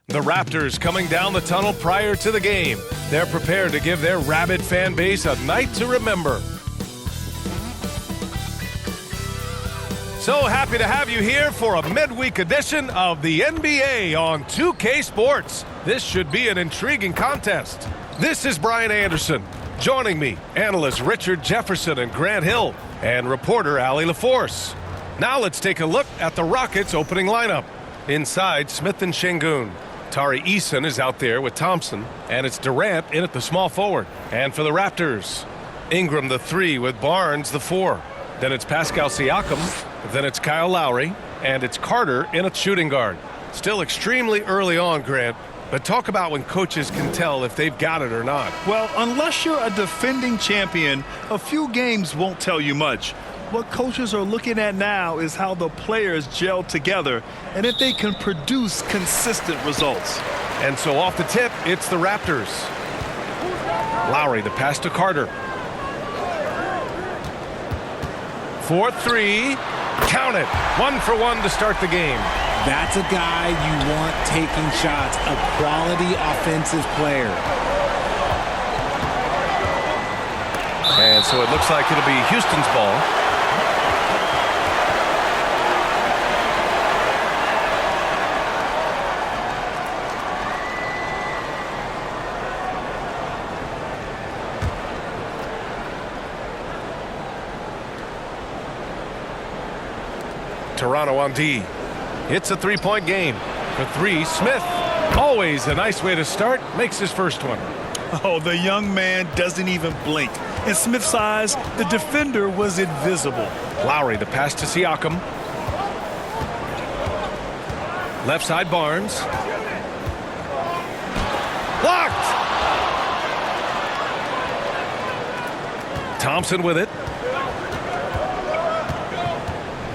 The Raptors coming down the tunnel prior to the game. They're prepared to give their rabid fan base a night to remember. So happy to have you here for a midweek edition of the NBA on 2K Sports. This should be an intriguing contest. This is Brian Anderson. Joining me, analysts Richard Jefferson and Grant Hill, and reporter Allie LaForce. Now let's take a look at the Rockets' opening lineup. Inside, Smith and Şengün. Tari Eason is out there with Thompson, and it's Durant in at the small forward. And for the Raptors, Ingram the 3 with Barnes the 4. Then it's Pascal Siakam, then it's Kyle Lowry, and it's Carter in at shooting guard. Still extremely early on, Grant, but talk about when coaches can tell if they've got it or not. Well, unless you're a defending champion, a few games won't tell you much. What coaches are looking at now is how the players gel together and if they can produce consistent results. And so off the tip, it's the Raptors. Lowry, the pass to Carter. 4-3. Count it. 1 for 1 to start the game. That's a guy you want taking shots, a quality offensive player. And so it looks like it'll be Houston's ball. Toronto on D. It's a three-point game. For 3, Smith. Always a nice way to start. Makes his first one. Oh, the young man doesn't even blink. In Smith's eyes, the defender was invisible. Lowry, the pass to Siakam. Left side, Barnes. Blocked! Thompson with it.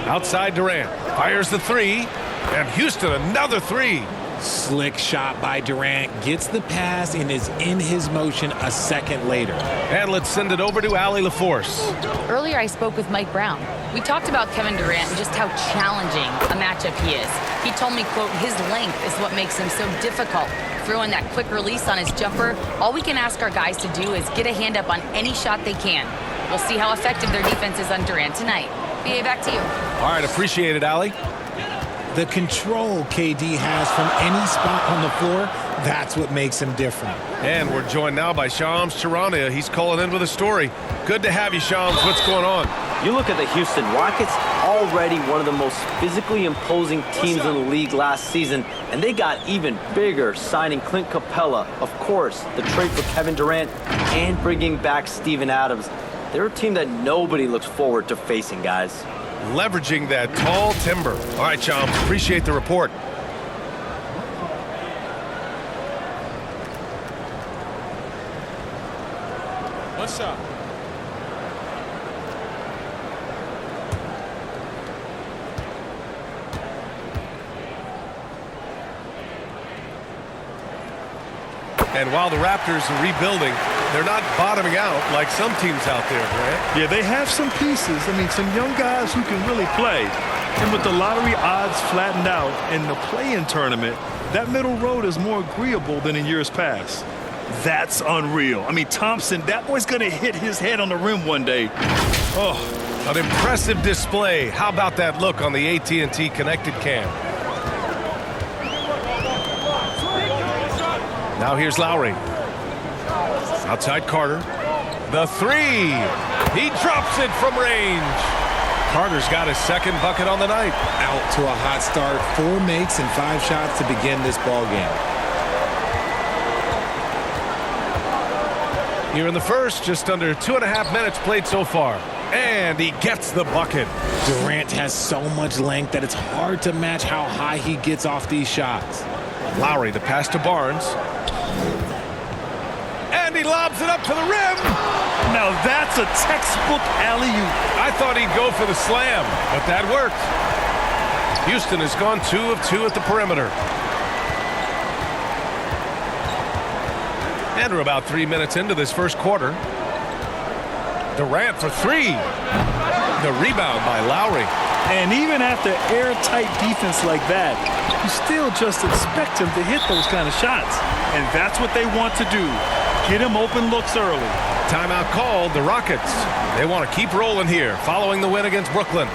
Outside Durant. Fires the 3. And Houston another 3. Slick shot by Durant. Gets the pass and is in his motion a second later. And let's send it over to Allie LaForce. Earlier I spoke with Mike Brown. We talked about Kevin Durant and just how challenging a matchup he is. He told me, quote, his length is what makes him so difficult. Throwing that quick release on his jumper, all we can ask our guys to do is get a hand up on any shot they can. We'll see how effective their defense is on Durant tonight. BA, back to you. All right, appreciate it, Allie. The control KD has from any spot on the floor, that's what makes him different. And we're joined now by Shams Charania. He's calling in with a story. Good to have you, Shams. What's going on? You look at the Houston Rockets, already one of the most physically imposing teams in the league last season, and they got even bigger signing Clint Capella, of course, the trade for Kevin Durant, and bringing back Steven Adams. They're a team that nobody looks forward to facing, guys. Leveraging that tall timber. All right, Shams, appreciate the report. What's up? And while the Raptors are rebuilding, they're not bottoming out like some teams out there, Grant. Yeah, they have some pieces. I mean, some young guys who can really play. And with the lottery odds flattened out in the play-in tournament, that middle road is more agreeable than in years past. That's unreal. I mean, Thompson, that boy's going to hit his head on the rim one day. Oh, an impressive display. How about that look on the AT&T connected cam? Now here's Lowry. Outside Carter. The 3. He drops it from range. Carter's got his second bucket on the night. Out to a hot start. 4 makes and 5 shots to begin this ball game. Here in the first, just under 2.5 minutes played so far. And he gets the bucket. Durant has so much length that it's hard to match how high he gets off these shots. Lowry, the pass to Barnes. And he lobs it up to the rim. Now that's a textbook alley-oop. I thought he'd go for the slam, but that worked. Houston has gone 2 of 2 at the perimeter. And we're about 3 minutes into this first quarter. Durant for 3. The rebound by Lowry. And even after airtight defense like that, you still just expect him to hit those kind of shots. And that's what they want to do. Get him open looks early. Timeout called, the Rockets. They want to keep rolling here following the win against Brooklyn.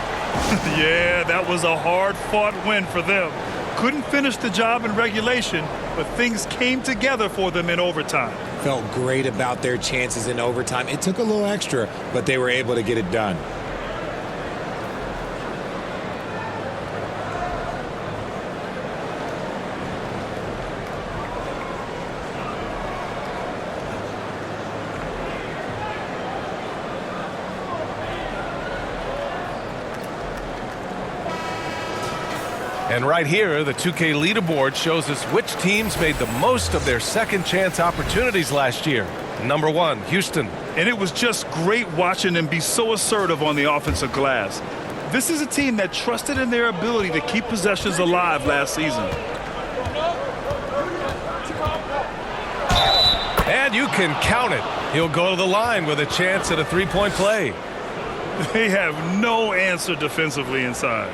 Yeah, that was a hard-fought win for them. Couldn't finish the job in regulation, but things came together for them in overtime. Felt great about their chances in overtime. It took a little extra, but they were able to get it done. And right here, the 2K leaderboard shows us which teams made the most of their second chance opportunities last year. Number 1, Houston. And it was just great watching them be so assertive on the offensive glass. This is a team that trusted in their ability to keep possessions alive last season. And you can count it. He'll go to the line with a chance at a three-point play. They have no answer defensively inside.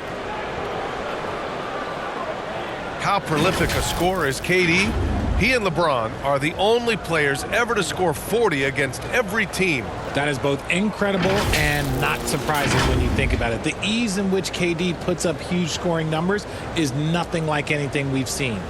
How prolific a scorer is KD? He and LeBron are the only players ever to score 40 against every team. That is both incredible and not surprising when you think about it. The ease in which KD puts up huge scoring numbers is nothing like anything we've seen.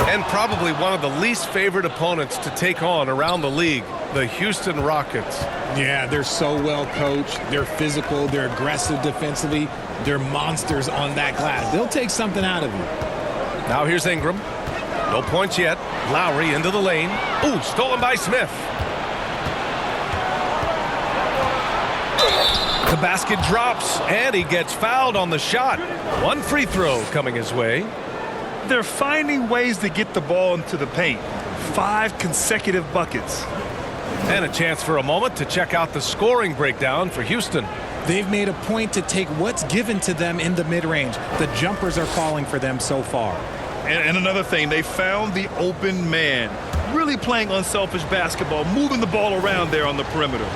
And probably one of the least favored opponents to take on around the league, the Houston Rockets. Yeah, they're so well coached. They're physical. They're aggressive defensively. They're monsters on that glass. They'll take something out of you. Now here's Ingram. No points yet. Lowry into the lane. Ooh, stolen by Smith. The basket drops, and he gets fouled on the shot. One free throw coming his way. They're finding ways to get the ball into the paint. 5 consecutive buckets. And a chance for a moment to check out the scoring breakdown for Houston. They've made a point to take what's given to them in the mid-range. The jumpers are falling for them so far. And another thing, they found the open man. Really playing unselfish basketball, moving the ball around there on the perimeter.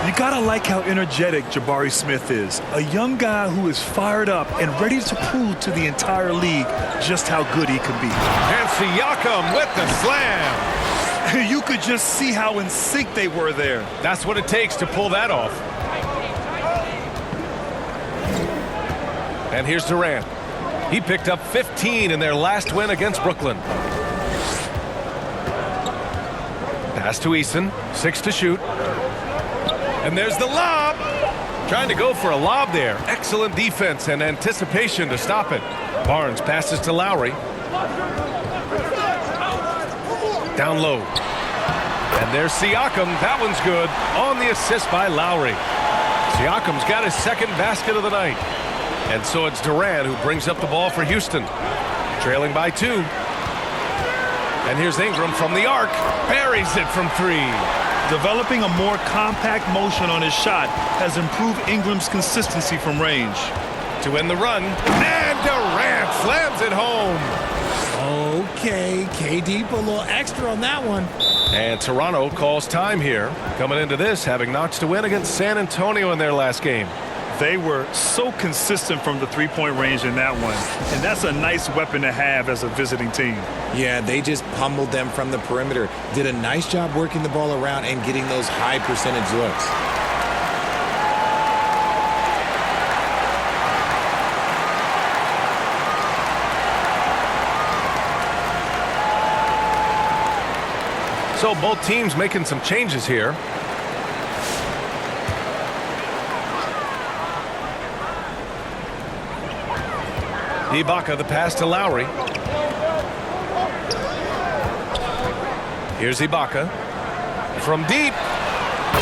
You gotta like how energetic Jabari Smith is. A young guy who is fired up and ready to prove to the entire league just how good he can be. And Siakam with the slam. You could just see how in sync they were there. That's what it takes to pull that off. And here's Durant. He picked up 15 in their last win against Brooklyn. Pass to Eason. 6 to shoot. And there's the lob. Trying to go for a lob there. Excellent defense and anticipation to stop it. Barnes passes to Lowry. Down low. And there's Siakam. That one's good. On the assist by Lowry. Siakam's got his second basket of the night. And so it's Durant who brings up the ball for Houston. Trailing by 2. And here's Ingram from the arc. Buries it from 3. Developing a more compact motion on his shot has improved Ingram's consistency from range. To win the run, and Durant slams it home. Okay, KD put a little extra on that one. And Toronto calls time here. Coming into this, having notched a win against San Antonio in their last game. They were so consistent from the three-point range in that one. And that's a nice weapon to have as a visiting team. Yeah, they just pummeled them from the perimeter. Did a nice job working the ball around and getting those high percentage looks. So both teams making some changes here. Ibaka, the pass to Lowry. Here's Ibaka. From deep.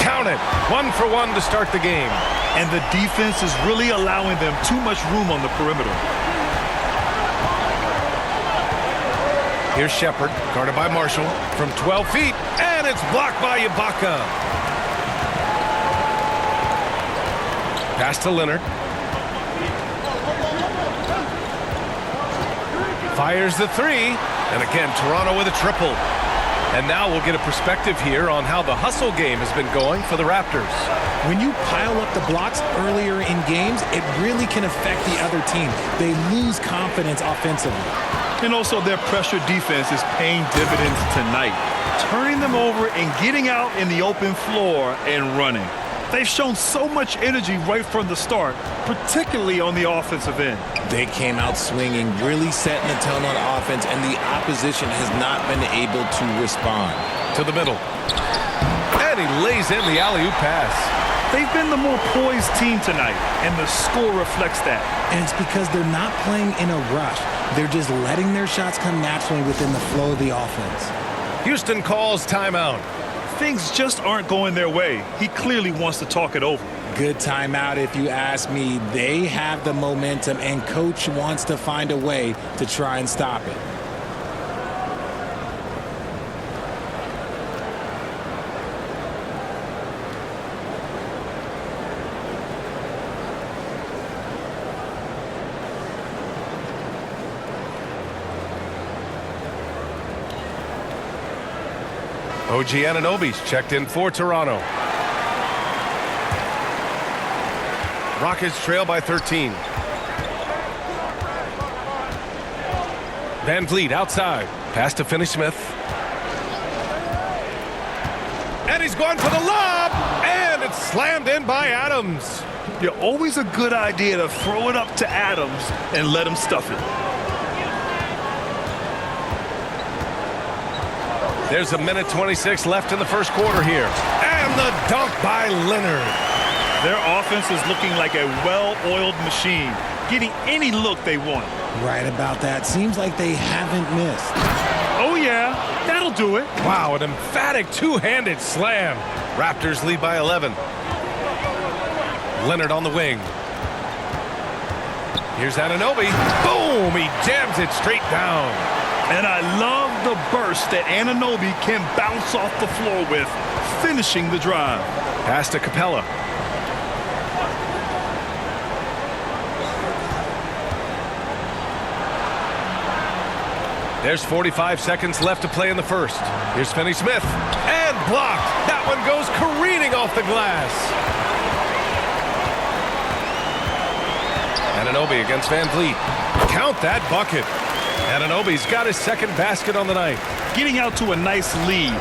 Count it. 1 for 1 to start the game. And the defense is really allowing them too much room on the perimeter. Here's Shepard, guarded by Marshall. From 12 feet. And it's blocked by Ibaka. Pass to Leonard. Fires the three. And again, Toronto with a triple. And now we'll get a perspective here on how the hustle game has been going for the Raptors. When you pile up the blocks earlier in games, it really can affect the other team. They lose confidence offensively. And also their pressure defense is paying dividends tonight, turning them over and getting out in the open floor and running. They've shown so much energy right from the start, particularly on the offensive end. They came out swinging, really setting the tone on offense, and the opposition has not been able to respond. To the middle. And he lays in the alley-oop pass. They've been the more poised team tonight, and the score reflects that. And it's because they're not playing in a rush. They're just letting their shots come naturally within the flow of the offense. Houston calls timeout. Things just aren't going their way. He clearly wants to talk it over. Good timeout if you ask me. They have the momentum, and coach wants to find a way to try and stop it. OG Anunoby's checked in for Toronto. Rockets trail by 13. Van Vliet outside. Pass to Finney-Smith. And he's going for the lob. And it's slammed in by Adams. You're always a good idea to throw it up to Adams and let him stuff it. There's a minute 26 left in the first quarter here. And the dunk by Leonard. Their offense is looking like a well-oiled machine, getting any look they want. Right about that. Seems like they haven't missed. Oh, yeah, that'll do it. Wow, an emphatic two-handed slam. Raptors lead by 11. Leonard on the wing. Here's Anunoby. Boom! He jams it straight down. And I love the burst that Anunoby can bounce off the floor with, finishing the drive. Pass to Capella. There's 45 seconds left to play in the first. Here's Finney-Smith. And blocked. That one goes careening off the glass. Anunoby against Van Vliet. Count that bucket. Anunoby's got his second basket on the night. Getting out to a nice lead.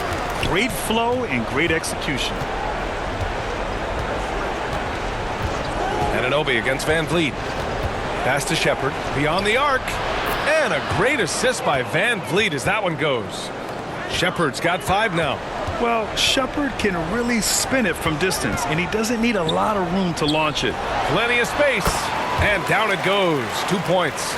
Great flow and great execution. Anunoby against Van Vliet. Pass to Shepard. Beyond the arc. And a great assist by Van Vliet as that one goes. Shepard's got 5 now. Well, Shepard can really spin it from distance, and he doesn't need a lot of room to launch it. Plenty of space. And down it goes. 2 points.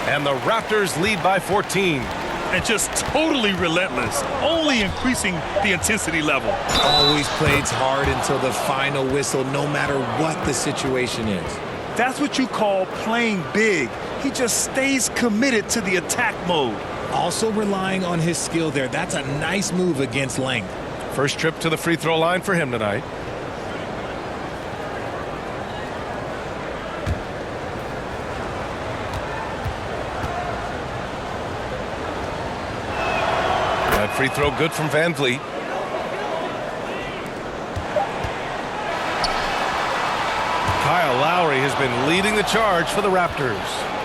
And the Raptors lead by 14. And just totally relentless, only increasing the intensity level. Always plays hard until the final whistle, no matter what the situation is. That's what you call playing big. He just stays committed to the attack mode. Also relying on his skill there. That's a nice move against length. First trip to the free throw line for him tonight. That free throw good from Van Vliet. Kyle Lowry has been leading the charge for the Raptors.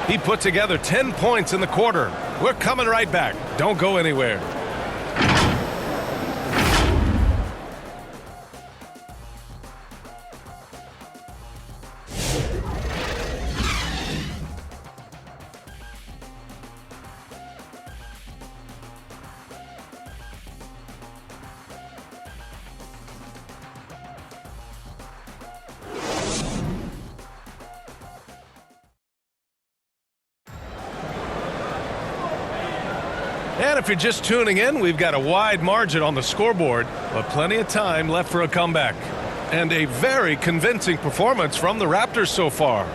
He put together 10 points in the quarter. We're coming right back. Don't go anywhere. And if you're just tuning in, we've got a wide margin on the scoreboard, but plenty of time left for a comeback. And a very convincing performance from the Raptors so far.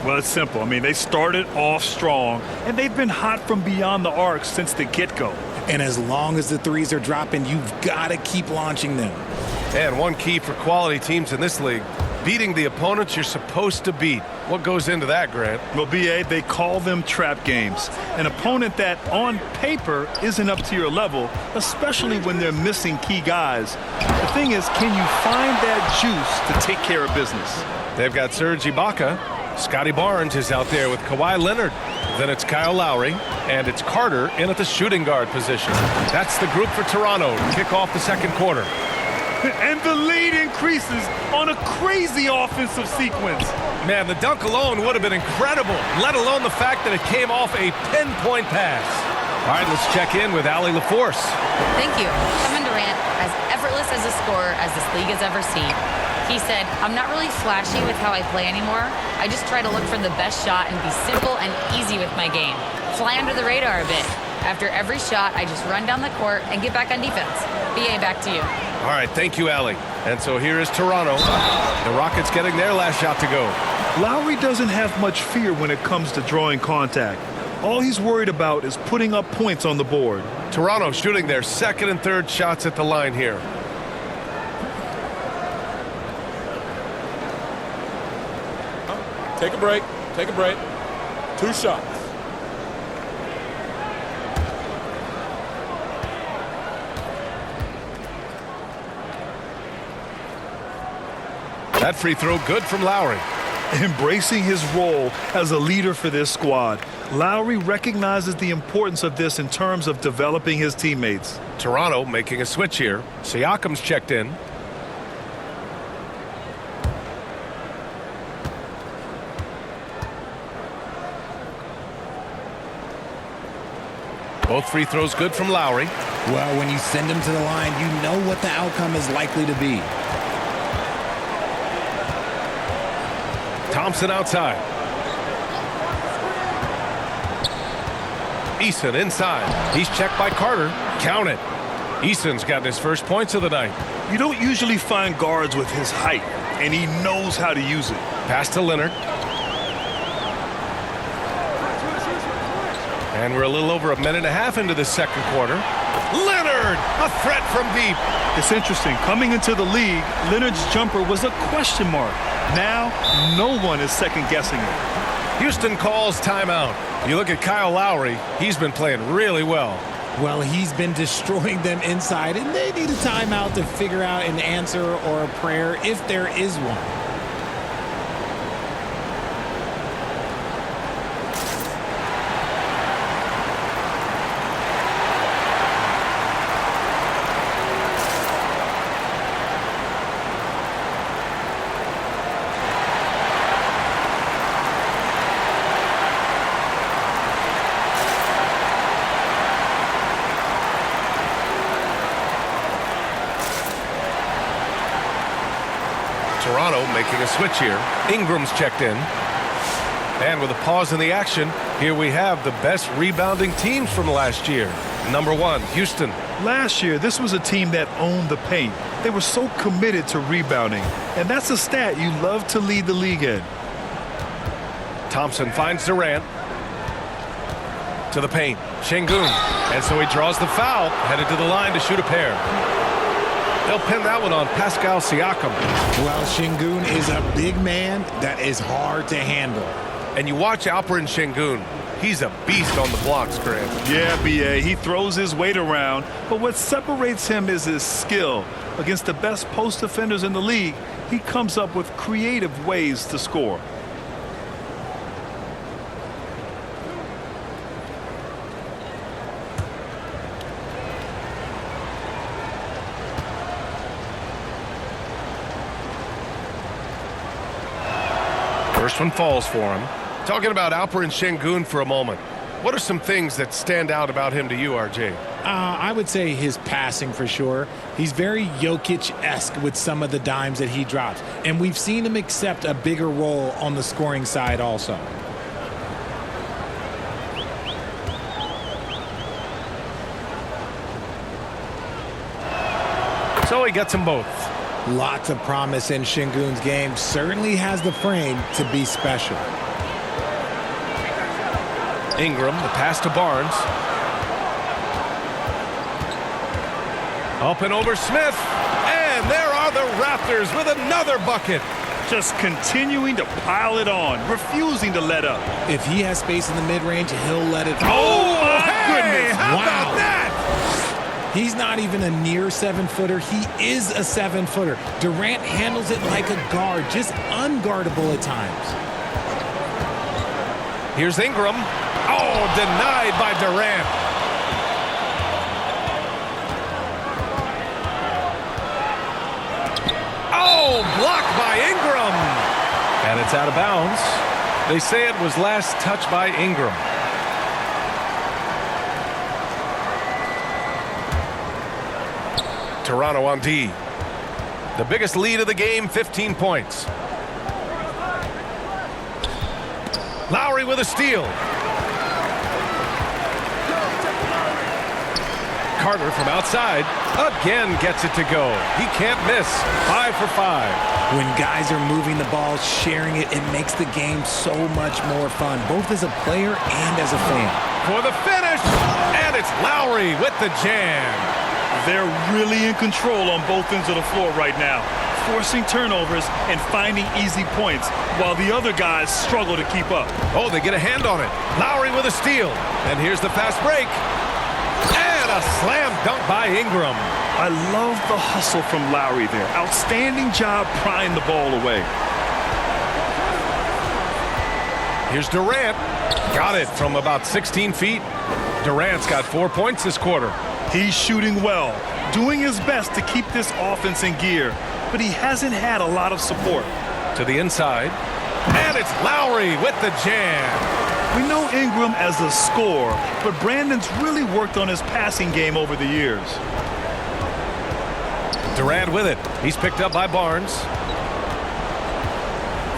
Well, it's simple. I mean, they started off strong, and they've been hot from beyond the arc since the get-go. And as long as the threes are dropping, you've got to keep launching them. And one key for quality teams in this league, beating the opponents you're supposed to beat. What goes into that, Grant? Well, BA, they call them trap games. An opponent that, on paper, isn't up to your level, especially when they're missing key guys. The thing is, can you find that juice to take care of business? They've got Serge Ibaka. Scotty Barnes is out there with Kawhi Leonard. Then it's Kyle Lowry, and it's Carter in at the shooting guard position. That's the group for Toronto to kick off the second quarter. And the lead increases on a crazy offensive sequence. Man, the dunk alone would have been incredible, let alone the fact that it came off a pinpoint pass. All right, let's check in with Allie LaForce. Thank you. Kevin Durant, as effortless as a scorer as this league has ever seen. He said, I'm not really flashy with how I play anymore. I just try to look for the best shot and be simple and easy with my game. Fly under the radar a bit. After every shot, I just run down the court and get back on defense. BA, back to you. All right, thank you, Allie. And so here is Toronto. The Rockets getting their last shot to go. Lowry doesn't have much fear when it comes to drawing contact. All he's worried about is putting up points on the board. Toronto shooting their second and third shots at the line here. Take a break. Take a break. 2 shots. That free throw good from Lowry. Embracing his role as a leader for this squad, Lowry recognizes the importance of this in terms of developing his teammates. Toronto making a switch here. Siakam's checked in. Both free throws good from Lowry. Well, when you send him to the line, you know what the outcome is likely to be. Thompson outside. Eason inside. He's checked by Carter. Count it. Eason's gotten his first points of the night. You don't usually find guards with his height, and he knows how to use it. Pass to Leonard. And we're a little over a minute and a half into the second quarter. Leonard, a threat from deep. It's interesting. Coming into the league, Leonard's jumper was a question mark. Now, no one is second-guessing it. Houston calls timeout. You look at Kyle Lowry, he's been playing really well. Well, he's been destroying them inside, and they need a timeout to figure out an answer or a prayer if there is one. Toronto making a switch here. Ingram's checked in. And with a pause in the action, here we have the best rebounding teams from last year. Number 1, Houston. Last year, this was a team that owned the paint. They were so committed to rebounding, and that's a stat you love to lead the league in. Thompson finds Durant. To the paint. Şengün. And so he draws the foul, headed to the line to shoot a pair. They'll pin that one on Pascal Siakam. Well, Şengün is a big man that is hard to handle. And you watch Alperen Şengün. He's a beast on the blocks, Grant. Yeah, BA, he throws his weight around, but what separates him is his skill. Against the best post defenders in the league, he comes up with creative ways to score. First one falls for him. Talking about Alperen Şengün for a moment. What are some things that stand out about him to you, RJ? I would say his passing for sure. He's very Jokic-esque with some of the dimes that he drops. And we've seen him accept a bigger role on the scoring side also. So he gets them both. Lots of promise in Şengün's game. Certainly has the frame to be special. Ingram, the pass to Barnes. Up and over Smith. And there are the Raptors with another bucket. just continuing to pile it on, refusing to let up. If he has space in the mid-range, he'll let it. Oh, my Hey, goodness. how Wow. about that? He's not even a near 7-footer. He is a 7-footer. Durant handles it like a guard, just unguardable at times. Here's Ingram. Oh, denied by Durant. Oh, blocked by Ingram. And it's out of bounds. They say it was last touched by Ingram. Toronto on D. The biggest lead of the game, 15 points. Lowry with a steal. Carter from outside again gets it to go. He can't miss. 5 for 5. When guys are moving the ball, sharing it, it makes the game so much more fun, both as a player and as a fan. For the finish, and it's Lowry with the jam. They're really in control on both ends of the floor right now, forcing turnovers and finding easy points while the other guys struggle to keep up. Oh, they get a hand on it. Lowry with a steal. And here's the fast break. And a slam dunk by Ingram. I love the hustle from Lowry there. Outstanding job prying the ball away. Here's Durant. Got it from about 16 feet. Durant's got 4 points this quarter. He's shooting well, doing his best to keep this offense in gear, but he hasn't had a lot of support. To the inside. And it's Lowry with the jam. We know Ingram as a scorer, but Brandon's really worked on his passing game over the years. Durant with it. He's picked up by Barnes.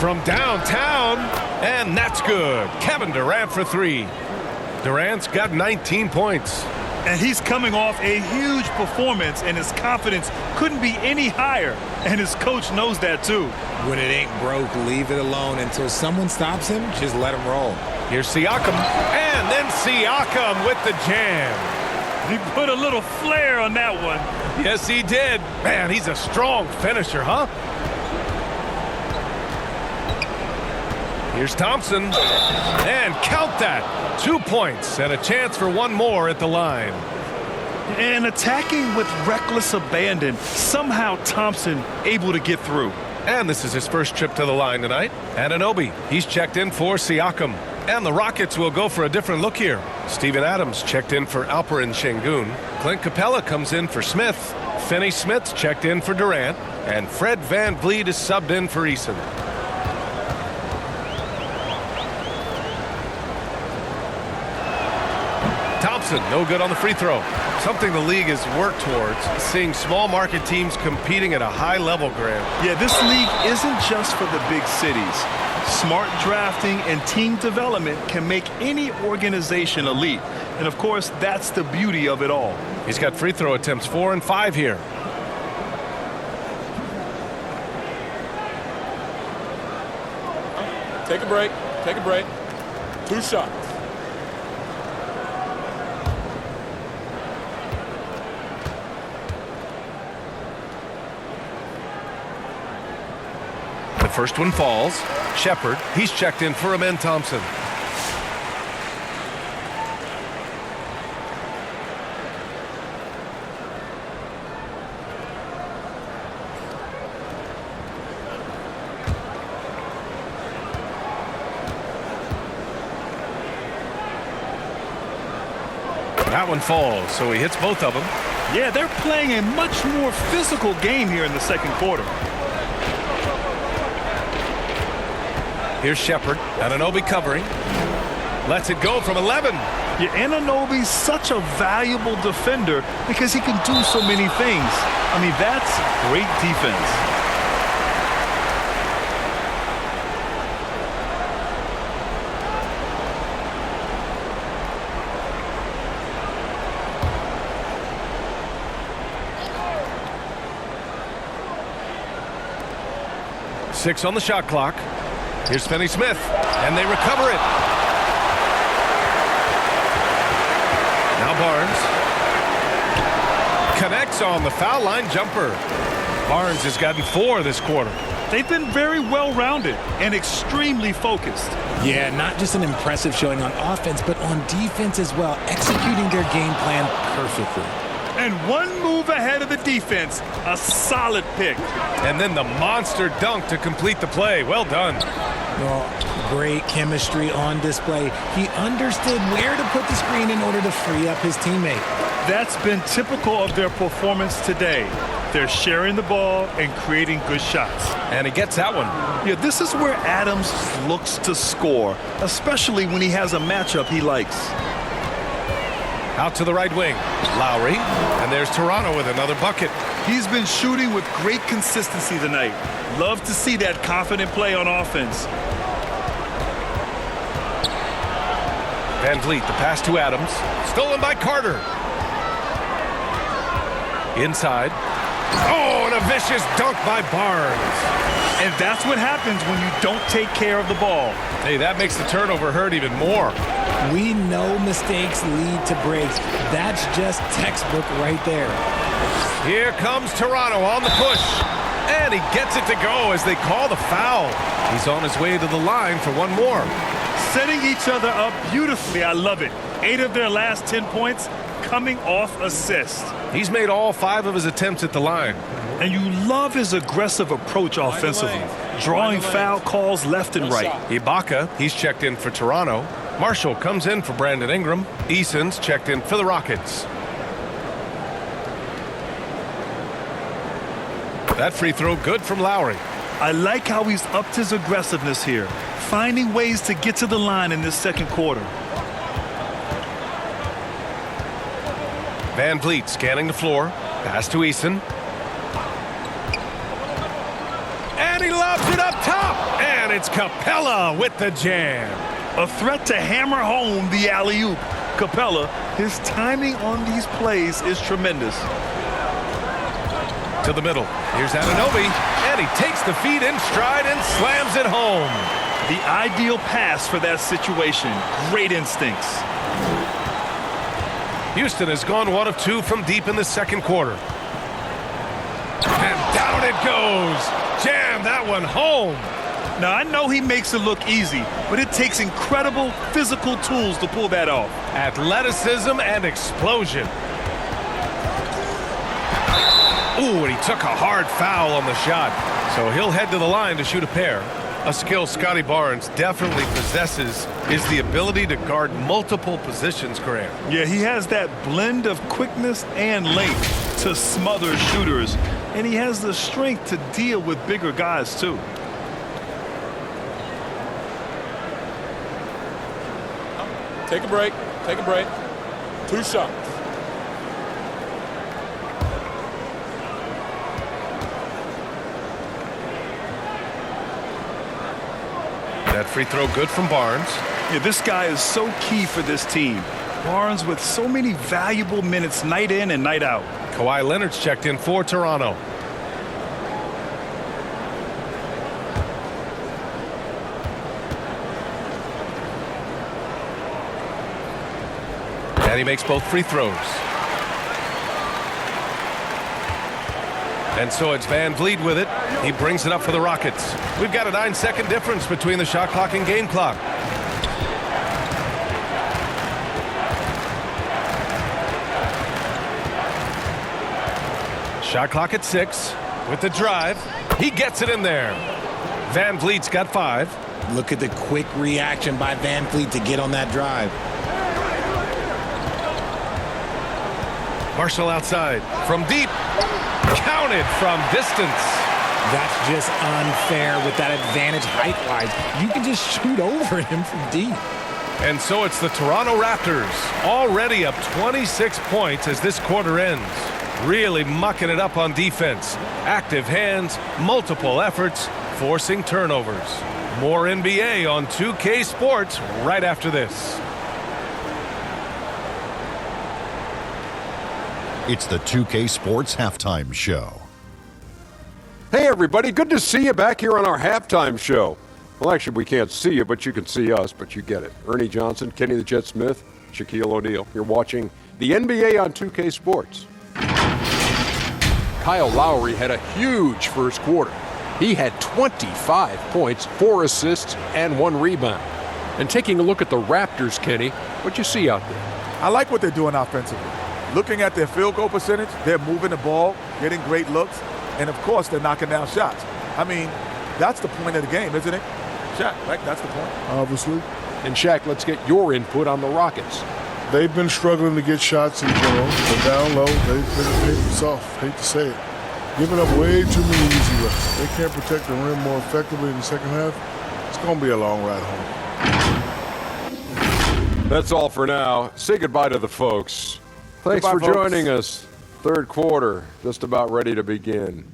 From downtown, and that's good. Kevin Durant for 3. Durant's got 19 points. And he's coming off a huge performance, and his confidence couldn't be any higher. And his coach knows that, too. When it ain't broke, leave it alone. Until someone stops him, just let him roll. Here's Siakam. And then Siakam with the jam. He put a little flair on that one. Yes, he did. Man, he's a strong finisher, huh? Here's Thompson. And count that. 2 points and a chance for one more at the line. And attacking with reckless abandon, somehow Thompson able to get through. And this is his first trip to the line tonight. Anunoby, he's checked in for Siakam. And the Rockets will go for a different look here. Steven Adams checked in for Alperen Şengün. Clint Capella comes in for Smith. Finney Smith's checked in for Durant. And Fred VanVleet is subbed in for Eason. Thompson, no good on the free throw. Something the league has worked towards, seeing small market teams competing at a high level, Graham. Yeah, this league isn't just for the big cities. Smart drafting and team development can make any organization elite. And of course, that's the beauty of it all. He's got free throw attempts 4 and 5 here. Take a break. Take a break. 2 shots. The first one falls. Shepard, he's checked in for Amen Thompson. That one falls, so he hits both of them. Yeah, they're playing a much more physical game here in the second quarter. Here's Shepard. Anunoby covering. Lets it go from 11. Yeah, Anunoby's such a valuable defender because he can do so many things. I mean, that's great defense. Six on the shot clock. Here's Finney Smith, and they recover it. Now Barnes. Connects on the foul line jumper. Barnes has gotten 4 this quarter. They've been very well-rounded and extremely focused. Yeah, not just an impressive showing on offense, but on defense as well, executing their game plan perfectly. And one move ahead of the defense, a solid pick. And then the monster dunk to complete the play. Well done. Well, great chemistry on display. He understood where to put the screen in order to free up his teammate. That's been typical of their performance today. They're sharing the ball and creating good shots. And he gets that one. Yeah, this is where Adams looks to score, especially when he has a matchup he likes. Out to the right wing. Lowry. And there's Toronto with another bucket. He's been shooting with great consistency tonight. Love to see that confident play on offense. Van Vliet, the pass to Adams. Stolen by Carter. Inside. Oh, and a vicious dunk by Barnes. And that's what happens when you don't take care of the ball. Hey, that makes the turnover hurt even more. We know mistakes lead to breaks. That's just textbook right there. Here comes Toronto on the push. And he gets it to go as they call the foul. He's on his way to the line for one more. Setting each other up beautifully. I love it. 8 of their last 10 points coming off assist. He's made all 5 of his attempts at the line. And you love his aggressive approach offensively, drawing foul calls left and right. Ibaka, he's checked in for Toronto. Marshall comes in for Brandon Ingram. Eason's checked in for the Rockets. That free throw good from Lowry. I like how he's upped his aggressiveness here, finding ways to get to the line in this second quarter. Van Vliet scanning the floor. Pass to Eason. And he lobs it up top. And it's Capella with the jam. A threat to hammer home the alley-oop. Capella, his timing on these plays is tremendous. To the middle. Here's Anunoby. And he takes the feed in stride and slams it home. The ideal pass for that situation. Great instincts. Houston has gone 1 of 2 from deep in the second quarter. And down it goes. Jam that one home. Now, I know he makes it look easy, but it takes incredible physical tools to pull that off. Athleticism and explosion. Ooh, and he took a hard foul on the shot. So he'll head to the line to shoot a pair. A skill Scotty Barnes definitely possesses is the ability to guard multiple positions, Graham. Yeah, he has that blend of quickness and length to smother shooters, and he has the strength to deal with bigger guys, too. Take a break. Take a break. 2 shots. That free throw good from Barnes. Yeah, this guy is so key for this team. Barnes with so many valuable minutes night in and night out. Kawhi Leonard's checked in for Toronto. And he makes both free throws. And so it's Van Vliet with it. He brings it up for the Rockets. We've got a 9-second difference between the shot clock and game clock. Shot clock at 6 with the drive. He gets it in there. Van Vliet's got 5. Look at the quick reaction by Van Vliet to get on that drive. Marshall outside from deep. Counted from distance. That's just unfair with that advantage height-wise. You can just shoot over him from deep. And so it's the Toronto Raptors already up 26 points as this quarter ends. Really mucking it up on defense. Active hands, multiple efforts, forcing turnovers. More NBA on 2K Sports right after this. It's the 2K Sports Halftime Show. Hey, everybody. Good to see you back here on our halftime show. Well, actually, we can't see you, but you can see us, but you get it. Ernie Johnson, Kenny the Jet Smith, Shaquille O'Neal. You're watching the NBA on 2K Sports. Kyle Lowry had a huge first quarter. He had 25 points, 4 assists, and 1 rebound. And taking a look at the Raptors, Kenny, what you see out there? I like what they're doing offensively. Looking at their field goal percentage, they're moving the ball, getting great looks, and of course they're knocking down shots. I mean, that's the point of the game, isn't it? Shaq, right? That's the point. Obviously. And Shaq, let's get your input on the Rockets. They've been struggling to get shots in general. They're down low. They've been soft. Hate to say it. Giving up way too many easy looks. They can't protect the rim more effectively in the second half. It's going to be a long ride home. That's all for now. Say goodbye to the folks. Thanks Goodbye, for folks. joining us. Third quarter, just about ready to begin.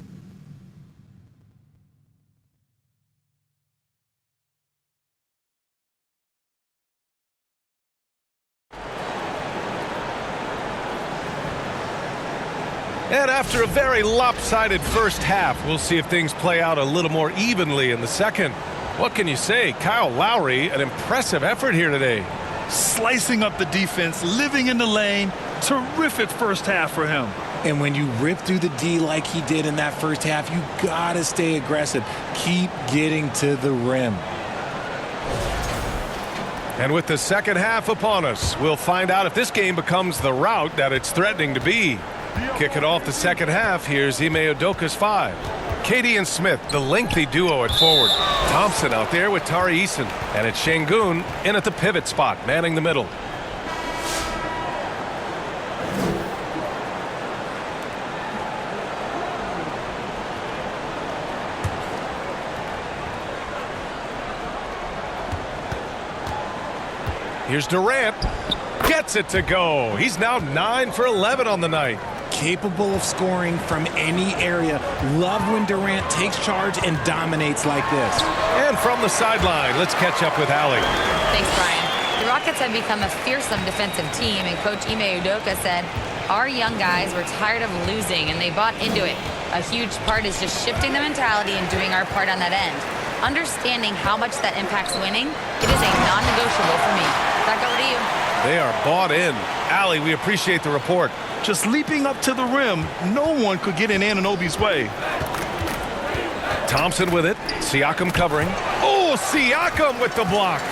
And after a very lopsided first half, we'll see if things play out a little more evenly in the second. What can you say? Kyle Lowry, an impressive effort here today. Slicing up the defense, living in the lane. Terrific first half for him. And when you rip through the D like he did in that first half, you got to stay aggressive. Keep getting to the rim. And with the second half upon us, we'll find out if this game becomes the rout that it's threatening to be. Kicking off the second half, here's Ime Udoka's 5. Katie and Smith, the lengthy duo at forward. Thompson out there with Tari Eason. And it's Şengün in at the pivot spot, manning the middle. Here's Durant. Gets it to go. He's now 9 for 11 on the night. Capable of scoring from any area. Love when Durant takes charge and dominates like this. And from the sideline, let's catch up with Allie. Thanks, Brian. The Rockets have become a fearsome defensive team, and Coach Ime Udoka said, our young guys were tired of losing, and they bought into it. A huge part is just shifting the mentality and doing our part on that end. Understanding how much that impacts winning, it is a non-negotiable for me. Back over to you. They are bought in. Allie, we appreciate the report. Just leaping up to the rim, no one could get in Anunoby's way. Thompson with it. Siakam covering. Oh, Siakam with the block.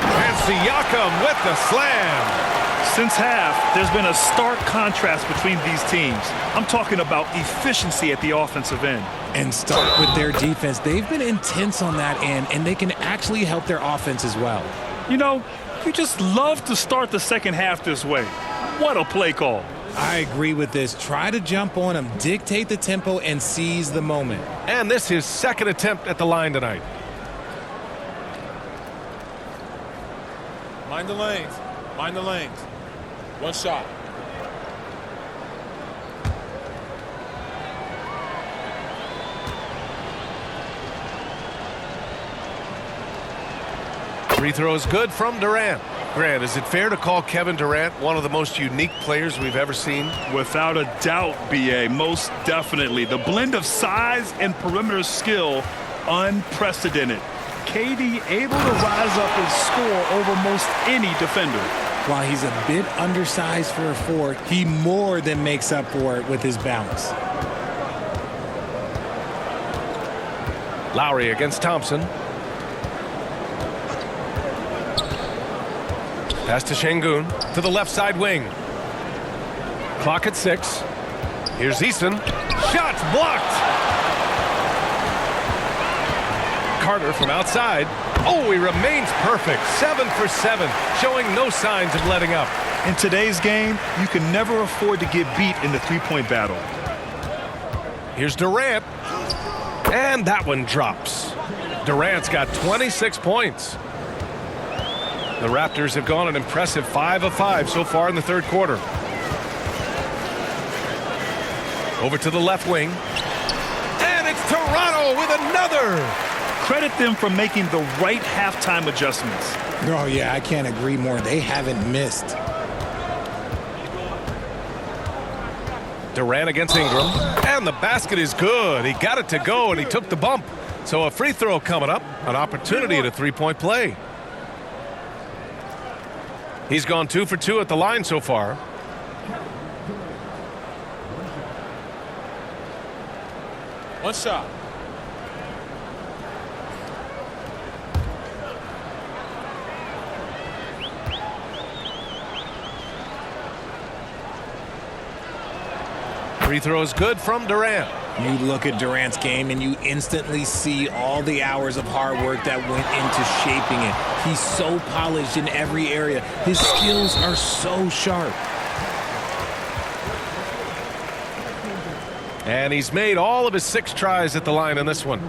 And Siakam with the slam. Since half, there's been a stark contrast between these teams. I'm talking about efficiency at the offensive end. And start with their defense. They've been intense on that end, and they can actually help their offense as well. You know, you just love to start the second half this way. What a play call. I agree with this. Try to jump on them, dictate the tempo, and seize the moment. And this is second attempt at the line tonight. Mind the lanes. Mind the lanes. One shot. Free throw is good from Durant. Grant, is it fair to call Kevin Durant one of the most unique players we've ever seen? Without a doubt, B.A., most definitely. The blend of size and perimeter skill, unprecedented. KD able to rise up and score over most any defender. While he's a bit undersized for a 4, he more than makes up for it with his bounce. Lowry against Thompson. Pass to Şengün to the left side wing. Clock at 6. Here's Eason. Shots blocked. Carter from outside. Oh, he remains perfect. 7 for 7, showing no signs of letting up. In today's game, you can never afford to get beat in the three-point battle. Here's Durant. And that one drops. Durant's got 26 points. The Raptors have gone an impressive 5 of 5 so far in the third quarter. Over to the left wing. And it's Toronto with another. Credit them for making the right halftime adjustments. Oh, yeah, I can't agree more. They haven't missed. Durant against Ingram. And the basket is good. He got it to go, and he took the bump. So a free throw coming up. An opportunity at a three-point play. He's gone 2 for 2 at the line so far. One shot. Free throw is good from Durant. You look at Durant's game and you instantly see all the hours of hard work that went into shaping it. He's so polished in every area. His skills are so sharp. And he's made all of his 6 tries at the line in this one.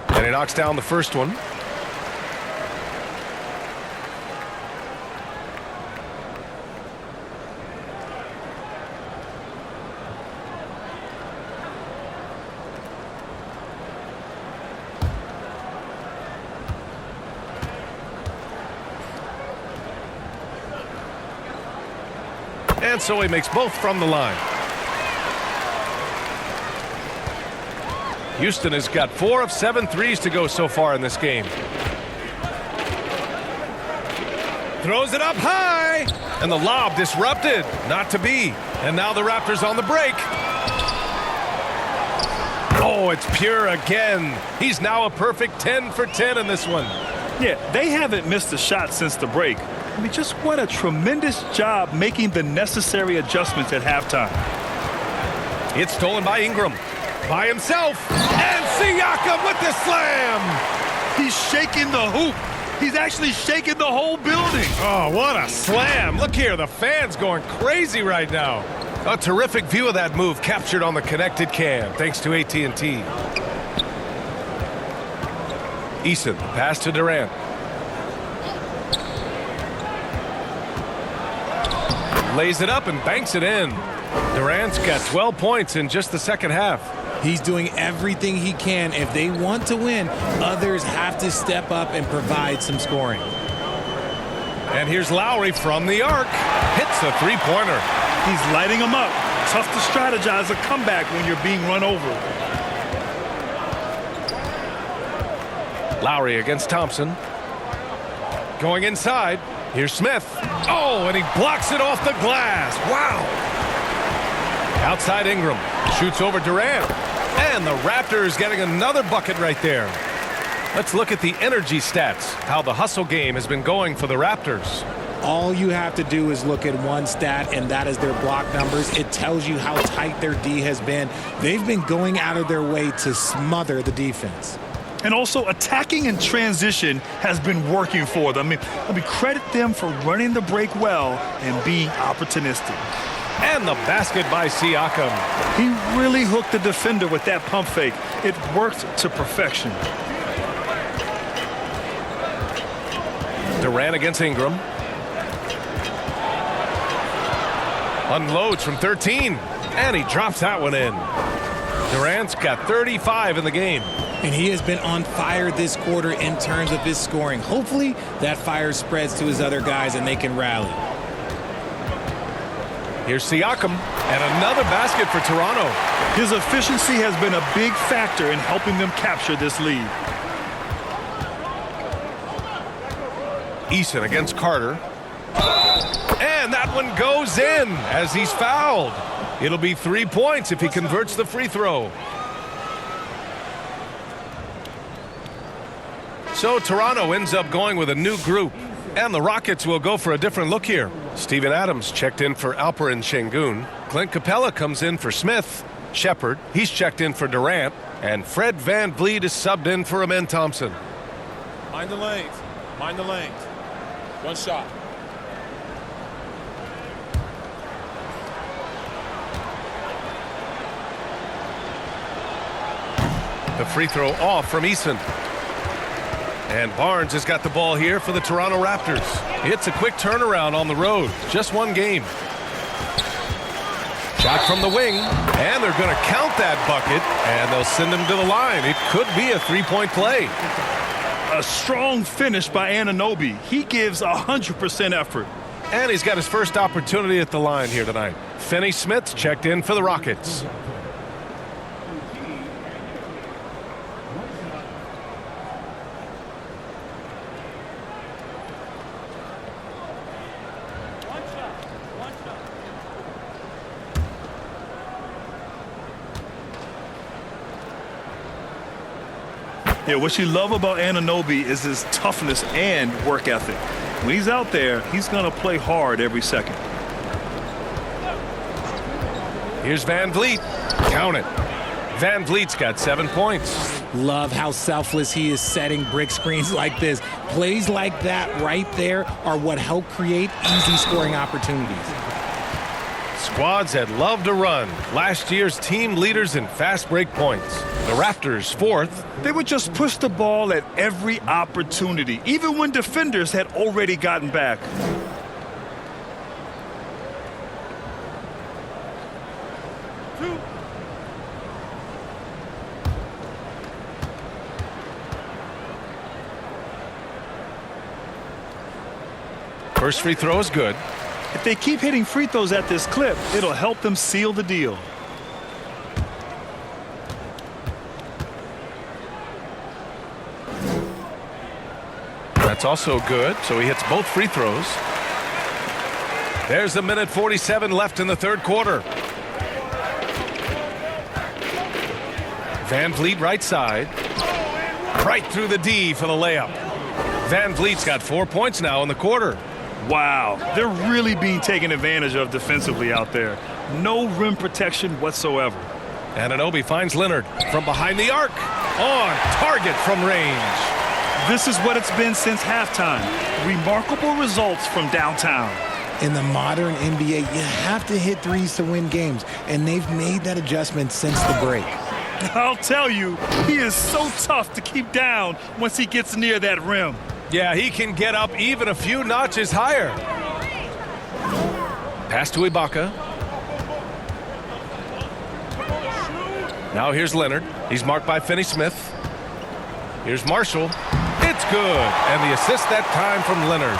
And he knocks down the first one. And so he makes both from the line. Houston has got 4 of 7 threes to go so far in this game. Throws it up high. And the lob disrupted. Not to be. And now the Raptors on the break. Oh, it's pure again. He's now a perfect 10 for 10 in this one. Yeah, they haven't missed a shot since the break. I mean, just what a tremendous job making the necessary adjustments at halftime. It's stolen by Ingram. By himself. And Siakam with the slam. He's shaking the hoop. He's actually shaking the whole building. Oh, what a slam. Look here, the fans going crazy right now. A terrific view of that move captured on the connected cam, thanks to AT&T. Eason, pass to Durant. Lays it up and banks it in. Durant's got 12 points in just the second half. He's doing everything he can. If they want to win, others have to step up and provide some scoring. And here's Lowry from the arc. Hits a three-pointer. He's lighting them up. Tough to strategize a comeback when you're being run over. Lowry against Thompson. Going inside. Here's Smith. Oh, and he blocks it off the glass. Wow. Outside Ingram. Shoots over Durant. And the Raptors getting another bucket right there. Let's look at the energy stats, how the hustle game has been going for the Raptors. All you have to do is look at one stat, and that is their block numbers. It tells you how tight their D has been. They've been going out of their way to smother the defense. And also attacking in transition has been working for them. I mean, credit them for running the break well and being opportunistic. And the basket by Siakam. He really hooked the defender with that pump fake. It worked to perfection. Durant against Ingram. Unloads from 13. And he drops that one in. Durant's got 35 in the game. And he has been on fire this quarter in terms of his scoring. Hopefully that fire spreads to his other guys and they can rally. Here's Siakam, and another basket for Toronto. His efficiency has been a big factor in helping them capture this lead. Eason against Carter. And that one goes in as he's fouled. It'll be 3 points if he converts the free throw. So Toronto ends up going with a new group. And the Rockets will go for a different look here. Steven Adams checked in for Alperen Şengün. Clint Capella comes in for Smith. Shepard, he's checked in for Durant. And Fred VanVleet is subbed in for Amen Thompson. Mind the lanes. Mind the lanes. One shot. The free throw off from Eason. And Barnes has got the ball here for the Toronto Raptors. It's a quick turnaround on the road. Just one game. Shot from the wing. And they're going to count that bucket. And they'll send him to the line. It could be a three-point play. A strong finish by Anunoby. He gives 100% effort. And he's got his first opportunity at the line here tonight. Finney Smith checked in for the Rockets. Yeah, what you love about Anunoby is his toughness and work ethic. When he's out there, he's going to play hard every second. Here's Van Vliet. Count it. Van Vliet's got 7 points. Love how selfless he is setting brick screens like this. Plays like that right there are what help create easy scoring opportunities. Squads that love to run. Last year's team leaders in fast break points. The Raptors 4th. They would just push the ball at every opportunity, even when defenders had already gotten back. First free throw is good. If they keep hitting free throws at this clip, it'll help them seal the deal. That's also good, so he hits both free throws. There's a minute 47 left in the third quarter. Van Vliet right side. Right through the D for the layup. Van Vliet's got 4 points now in the quarter. Wow, they're really being taken advantage of defensively out there. No rim protection whatsoever. Anunoby finds Leonard from behind the arc. On target from range. This is what it's been since halftime. Remarkable results from downtown. In the modern NBA, you have to hit threes to win games, and they've made that adjustment since the break. I'll tell you, he is so tough to keep down once he gets near that rim. Yeah, he can get up even a few notches higher. Pass to Ibaka. Now here's Leonard. He's marked by Finney Smith. Here's Marshall. It's good. And the assist that time from Leonard.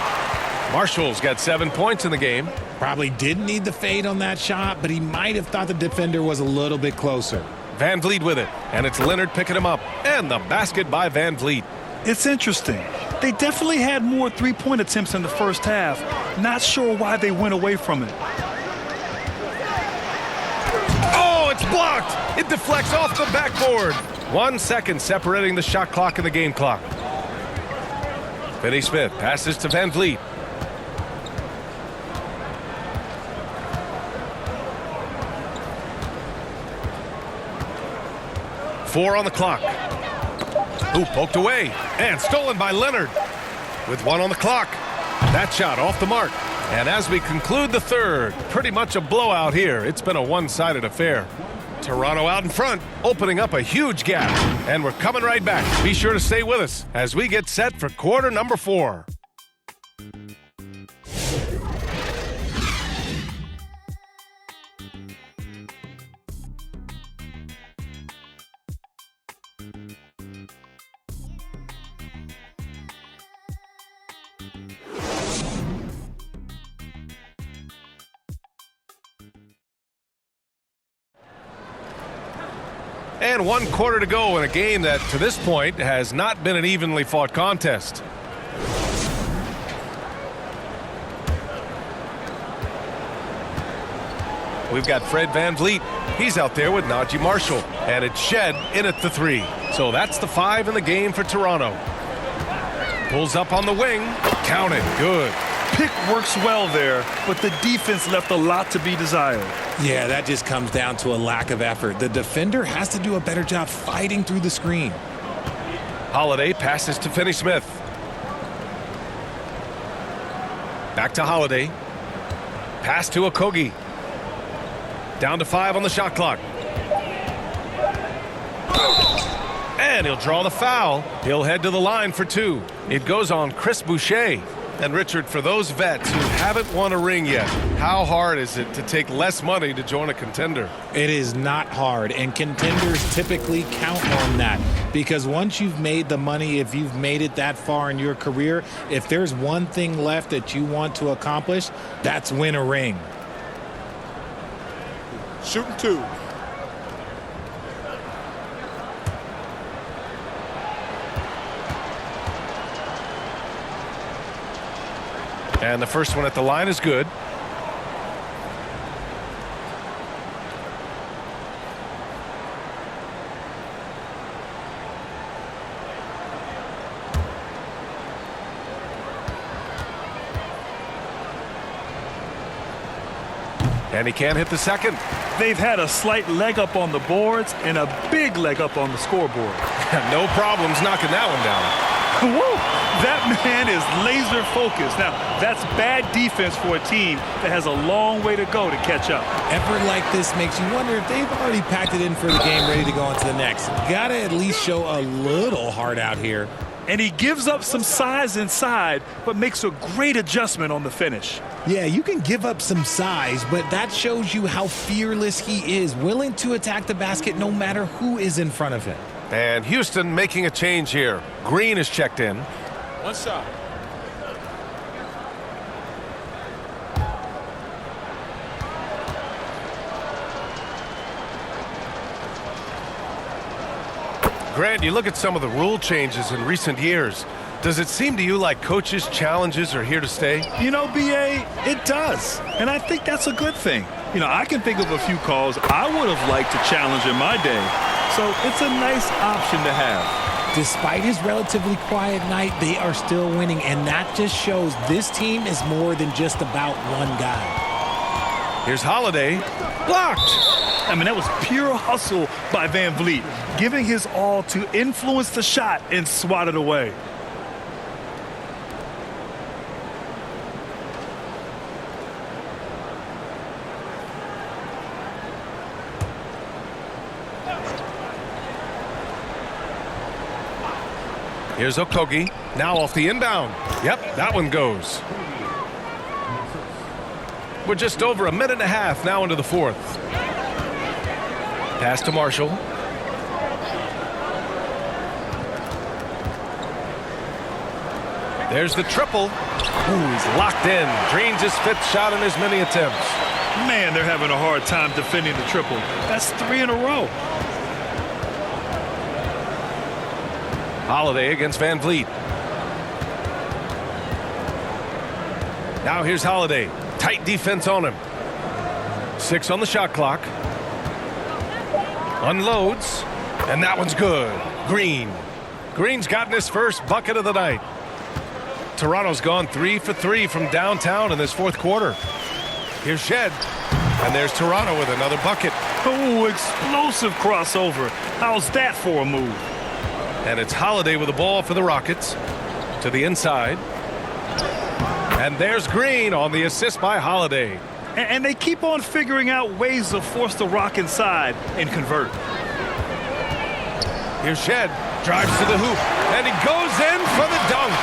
Marshall's got 7 points in the game. Probably didn't need the fade on that shot, but he might have thought the defender was a little bit closer. Van Vliet with it. And it's Leonard picking him up. And the basket by Van Vliet. It's interesting. They definitely had more three-point attempts in the first half. Not sure why they went away from it. Oh, it's blocked. It deflects off the backboard. 1 second separating the shot clock and the game clock. Finney Smith passes to Van Vliet. Four on the clock. Ooh, poked away and stolen by Leonard with 1 on the clock. That shot off the mark. And as we conclude the third, pretty much a blowout here. It's been a one-sided affair. Toronto out in front, opening up a huge gap. And we're coming right back. Be sure to stay with us as we get set for quarter number 4. And 1 quarter to go in a game that, to this point, has not been an evenly fought contest. We've got Fred Van Vliet. He's out there with Najee Marshall. And it's Shed in at the 3. So that's the 5 in the game for Toronto. Pulls up on the wing. Counted. Good. Pick works well there, but the defense left a lot to be desired. Yeah, that just comes down to a lack of effort. The defender has to do a better job fighting through the screen. Holiday passes to Finney Smith. Back to Holiday. Pass to Okogie. Down to 5 on the shot clock. And he'll draw the foul. He'll head to the line for 2. It goes on Chris Boucher. And Richard, for those vets who haven't won a ring yet, how hard is it to take less money to join a contender? It is not hard, and contenders typically count on that. Because once you've made the money, if you've made it that far in your career, if there's one thing left that you want to accomplish, that's win a ring. Shooting 2. And the first one at the line is good. And he can't hit the second. They've had a slight leg up on the boards and a big leg up on the scoreboard. No problems knocking that one down. Woo! That man is laser focused. Now, that's bad defense for a team that has a long way to go to catch up. Effort like this makes you wonder if they've already packed it in for the game, ready to go on to the next. Gotta at least show a little heart out here. And he gives up some size inside, but makes a great adjustment on the finish. Yeah, you can give up some size, but that shows you how fearless he is, willing to attack the basket no matter who is in front of him. And Houston making a change here. Green is checked in. One shot. Grant, you look at some of the rule changes in recent years. Does it seem to you like coaches' challenges are here to stay? You know, B.A., it does. And I think that's a good thing. You know, I can think of a few calls I would have liked to challenge in my day. So it's a nice option to have. Despite his relatively quiet night, they are still winning, and that just shows this team is more than just about one guy. Here's Holiday. Blocked. I mean, that was pure hustle by Van Vliet, giving his all to influence the shot and swat it away. Here's Okogie. Now off the inbound. Yep, that one goes. We're just over a minute and a half now into the fourth. Pass to Marshall. There's the triple. Ooh, he's locked in. Drains his fifth shot in as many attempts. Man, they're having a hard time defending the triple. That's 3 in a row. Holiday against Van Vliet. Now here's Holiday. Tight defense on him. 6 on the shot clock. Unloads. And that one's good. Green. Green's gotten his first bucket of the night. Toronto's gone 3 for 3 from downtown in this fourth quarter. Here's Shed. And there's Toronto with another bucket. Oh, explosive crossover. How's that for a move? And it's Holiday with the ball for the Rockets. To the inside. And there's Green on the assist by Holiday. And they keep on figuring out ways to force the Rock inside and convert. Here's Shed. Drives to the hoop. And he goes in for the dunk.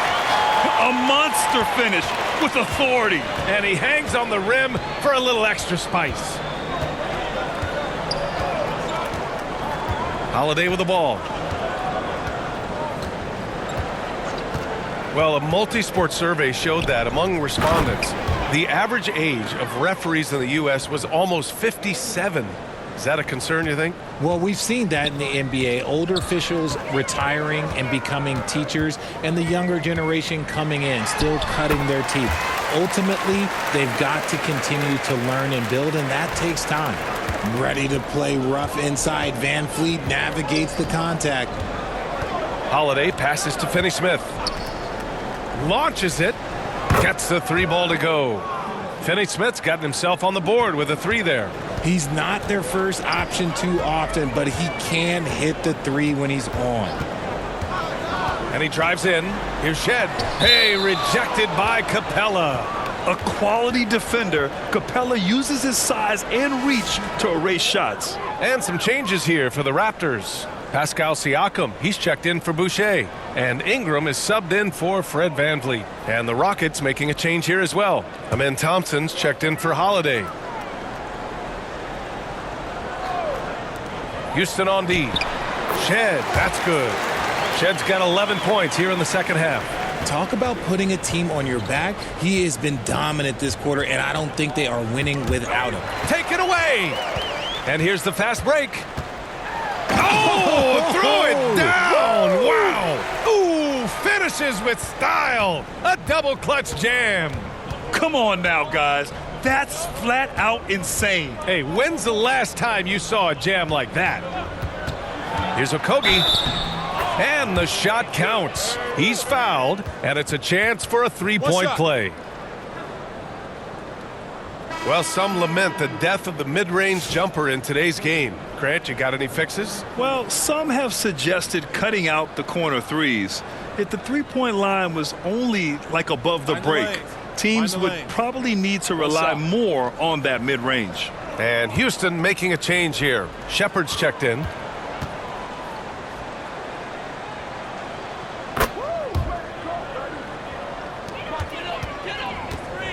A monster finish with authority. And he hangs on the rim for a little extra spice. Holiday with the ball. Well, a multi-sport survey showed that among respondents, the average age of referees in the U.S. was almost 57. Is that a concern, you think? Well, we've seen that in the NBA. Older officials retiring and becoming teachers, and the younger generation coming in, still cutting their teeth. Ultimately, they've got to continue to learn and build, and that takes time. Ready to play rough inside. Van Vliet navigates the contact. Holiday passes to Finney-Smith. Launches it. Gets the 3 ball to go. Finney-Smith's gotten himself on the board with a 3 there. He's not their first option too often, but he can hit the 3 when he's on. And he drives in. Here's Shed. Hey, rejected by Capella. A quality defender, Capella uses his size and reach to erase shots. And some changes here for the Raptors. Pascal Siakam, he's checked in for Boucher. And Ingram is subbed in for Fred VanVleet. And the Rockets making a change here as well. Amen Thompson's checked in for Holiday. Houston on D. Shed, that's good. Shed's got 11 points here in the second half. Talk about putting a team on your back. He has been dominant this quarter, and I don't think they are winning without him. Take it away. And here's the fast break. Oh, threw it down. Wow. Ooh, finishes with style. A double clutch jam. Come on now, guys. That's flat out insane. Hey, when's the last time you saw a jam like that? Here's Okogie. And the shot counts. He's fouled, and it's a chance for a three-point play. Well, some lament the death of the mid-range jumper in today's game. Grant, you got any fixes? Well, some have suggested cutting out the corner threes. If the three-point line was only like above the break, teams would probably need to rely more on that mid-range. And Houston making a change here. Shepard's checked in.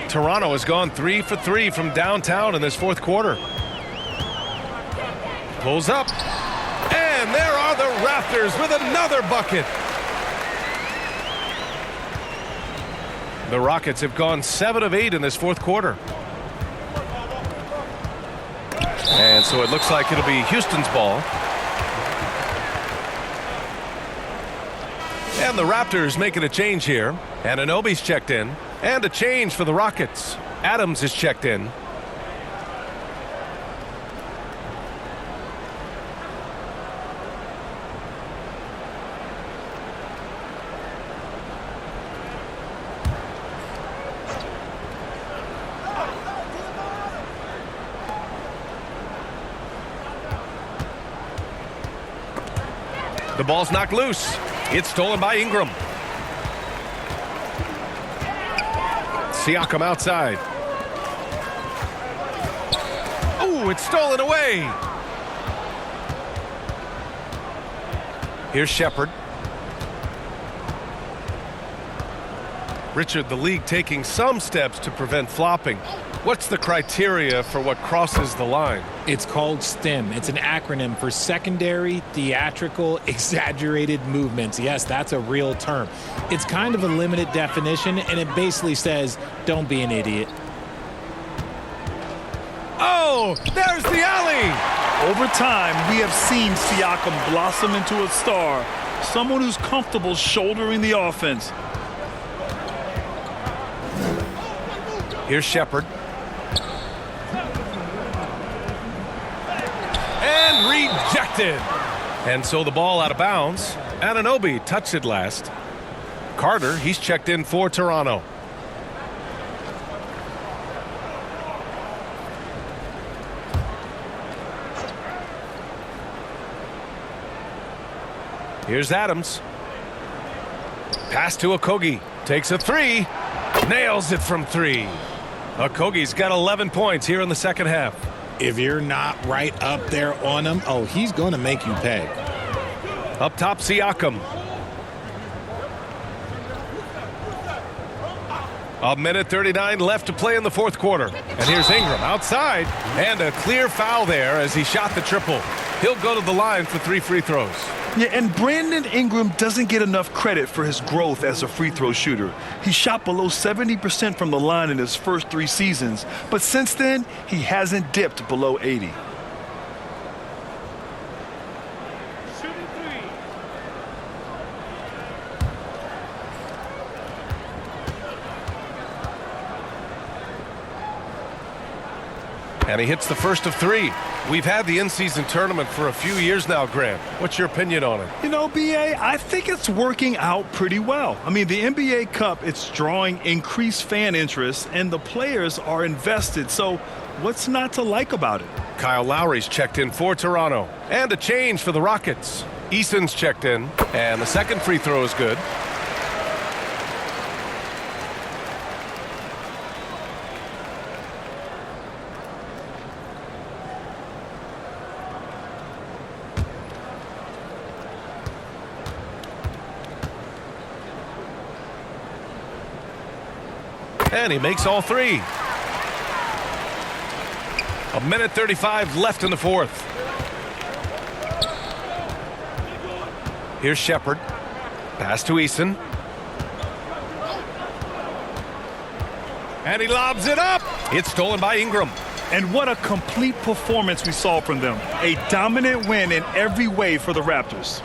Toronto has gone 3 for 3 from downtown in this fourth quarter. Pulls up. And there are the Raptors with another bucket. The Rockets have gone 7 of 8 in this fourth quarter. And so it looks like it'll be Houston's ball. And the Raptors making a change here. Anunoby's checked in. And a change for the Rockets. Adams is checked in. The ball's knocked loose. It's stolen by Ingram. Siakam outside. Oh, it's stolen away. Here's Shepard. Richard, the league taking some steps to prevent flopping. What's the criteria for what crosses the line? It's called STEM. It's an acronym for secondary, theatrical, exaggerated movements. Yes, that's a real term. It's kind of a limited definition, and it basically says, don't be an idiot. Oh, there's the alley! Over time, we have seen Siakam blossom into a star, someone who's comfortable shouldering the offense. Here's Shepard. And rejected. And so the ball out of bounds. Anunoby touched it last. Carter, he's checked in for Toronto. Here's Adams. Pass to Okogie. Takes a three. Nails it from 3. Okogie's got 11 points here in the second half. If you're not right up there on him, oh, he's going to make you pay. Up top, Siakam. A minute 39 left to play in the fourth quarter. And here's Ingram outside. And a clear foul there as he shot the triple. He'll go to the line for 3 free throws. Yeah, and Brandon Ingram doesn't get enough credit for his growth as a free throw shooter. He shot below 70% from the line in his first 3 seasons, but since then, he hasn't dipped below 80. And he hits the first of 3. We've had the in-season tournament for a few years now, Grant. What's your opinion on it? You know, B.A., I think it's working out pretty well. I mean, the NBA Cup, it's drawing increased fan interest, and the players are invested. So what's not to like about it? Kyle Lowry's checked in for Toronto. And a change for the Rockets. Eason's checked in, and the second free throw is good. And he makes all 3. A minute 35 left in the fourth. Here's Shepard. Pass to Eason. And he lobs it up. It's stolen by Ingram. And what a complete performance we saw from them. A dominant win in every way for the Raptors.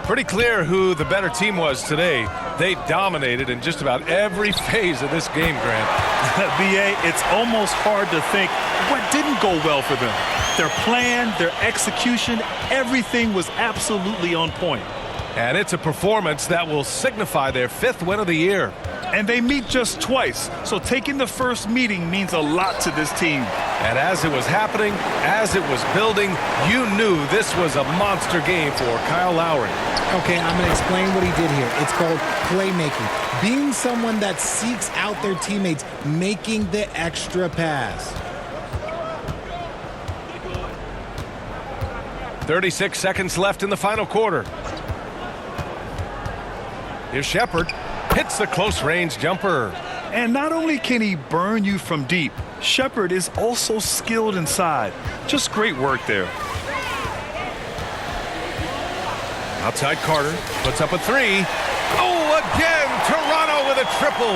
Pretty clear who the better team was today. They dominated in just about every phase of this game, Grant. BA, it's almost hard to think what didn't go well for them. Their plan, their execution, everything was absolutely on point. And it's a performance that will signify their 5th win of the year. And they meet just twice, so taking the first meeting means a lot to this team. And as it was happening, as it was building, you knew this was a monster game for Kyle Lowry. Okay, I'm going to explain what he did here. It's called playmaking. Being someone that seeks out their teammates, making the extra pass. 36 seconds left in the final quarter. Here's Shepherd. Hits the close-range jumper. And not only can he burn you from deep, Shepherd is also skilled inside. Just great work there. Outside Carter puts up a 3. Oh, again, Toronto with a triple.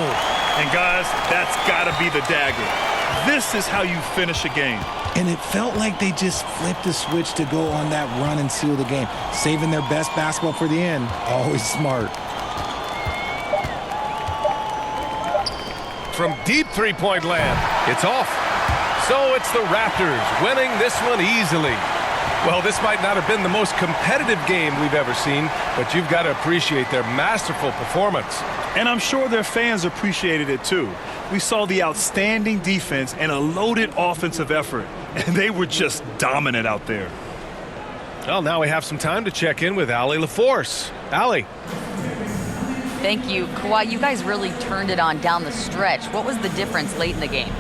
And guys, that's got to be the dagger. This is how you finish a game. And it felt like they just flipped the switch to go on that run and seal the game. Saving their best basketball for the end. Always smart. From deep three-point land, it's off. So it's the Raptors winning this one easily. Well, this might not have been the most competitive game we've ever seen, but you've got to appreciate their masterful performance. And I'm sure their fans appreciated it too. We saw the outstanding defense and a loaded offensive effort, and they were just dominant out there. Well, now we have some time to check in with Allie LaForce. Allie. Thank you. Kawhi, you guys really turned it on down the stretch. What was the difference late in the game?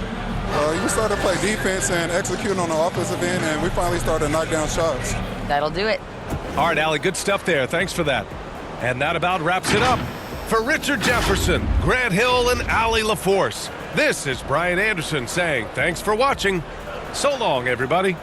You started to play defense and execute on the offensive end, and we finally started to knock down shots. That'll do it. All right, Allie, good stuff there. Thanks for that. And that about wraps it up. For Richard Jefferson, Grant Hill, and Allie LaForce, this is Brian Anderson saying thanks for watching. So long, everybody.